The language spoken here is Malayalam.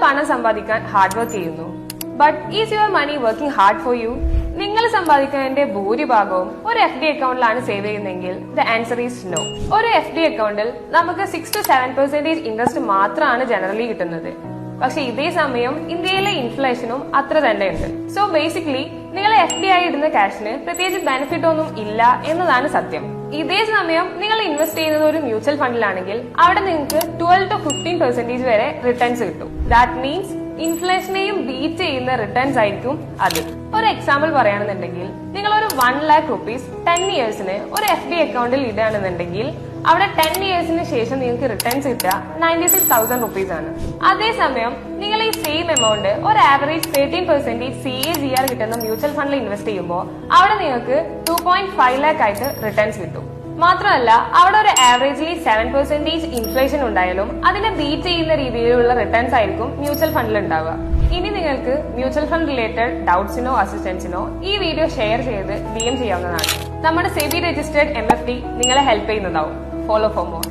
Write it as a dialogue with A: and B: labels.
A: പണം സമ്പാദിക്കാൻ ഹാർഡ് വർക്ക് ചെയ്യുന്നു. But is your money working hard for you? നിങ്ങൾ സമ്പാദിക്കുന്നതിന്റെ ഭൂരിഭാഗവും ഒരു FD അക്കൗണ്ടിലാണ് സേവ് ചെയ്യുന്നതെങ്കിൽ ദ ആൻസർ ഈസ് നോ. ഒരു FD അക്കൗണ്ടിൽ നമുക്ക് 6 to 7% ഇൻട്രസ്റ്റ് മാത്രമാണ് ജനറലി കിട്ടുന്നത്. പക്ഷെ ഇതേ സമയം ഇന്ത്യയിലെ ഇൻഫ്ലേഷനും അത്ര തന്നെയുണ്ട്. സോ ബേസിക്കലി നിങ്ങൾ FD ആയി ഇടുന്ന ക്യാഷിന് പ്രത്യേകിച്ച് ബെനിഫിറ്റ് ഒന്നും ഇല്ല എന്നതാണ് സത്യം. ഇതേ സമയം നിങ്ങൾ ഇൻവെസ്റ്റ് ചെയ്യുന്നത് ഒരു മ്യൂച്വൽ ഫണ്ടിലാണെങ്കിൽ അവിടെ നിങ്ങൾക്ക് 12 to 15% വരെ റിട്ടേൺസ് കിട്ടും. ദാറ്റ് മീൻസ് ഇൻഫ്ലേഷനെയും ബീറ്റ് ചെയ്യുന്ന റിട്ടേൺസ് ആയിരിക്കും അത്. ഒരു എക്സാമ്പിൾ പറയുകയാണെന്നുണ്ടെങ്കിൽ നിങ്ങൾ ഒരു 1 lakh rupees 10 yearsന് ഒരു FD അക്കൗണ്ടിൽ ഇടുകയാണെന്നുണ്ടെങ്കിൽ അവിടെ 10 yearsന് ശേഷം നിങ്ങൾക്ക് റിട്ടേൺസ് കിട്ടുക 96,000 rupees ആണ്. അതേസമയം നിങ്ങൾ ഈ സെയിം എമൗണ്ട് ഒരു ആവറേജ് 13% CAGR കിട്ടുന്ന മ്യൂച്വൽ ഫണ്ടിൽ ഇൻവെസ്റ്റ് ചെയ്യുമ്പോൾ അവിടെ നിങ്ങൾക്ക് 2.5 lakh ആയിട്ട് റിട്ടേൺസ് കിട്ടും. മാത്രമല്ല അവിടെ ഒരു ആവറേജ്ലി 7% ഇൻഫ്ലേഷൻ ഉണ്ടായാലും അതിനെ ബീറ്റ് ചെയ്യുന്ന രീതിയിലുള്ള റിട്ടേൺസ് ആയിരിക്കും മ്യൂച്വൽ ഫണ്ടിൽ ഉണ്ടാവുക. ഇനി നിങ്ങൾക്ക് മ്യൂച്വൽ ഫണ്ട് റിലേറ്റഡ് ഡൗട്ട്സിനോ അസിസ്റ്റൻസിനോ ഈ വീഡിയോ ഷെയർ ചെയ്ത് DM ചെയ്യാവുന്നതാണ്. നമ്മുടെ SEBI രജിസ്റ്റേർഡ് MFD നിങ്ങളെ ഹെൽപ്പ് ചെയ്യുന്നതാവും. Follow for more.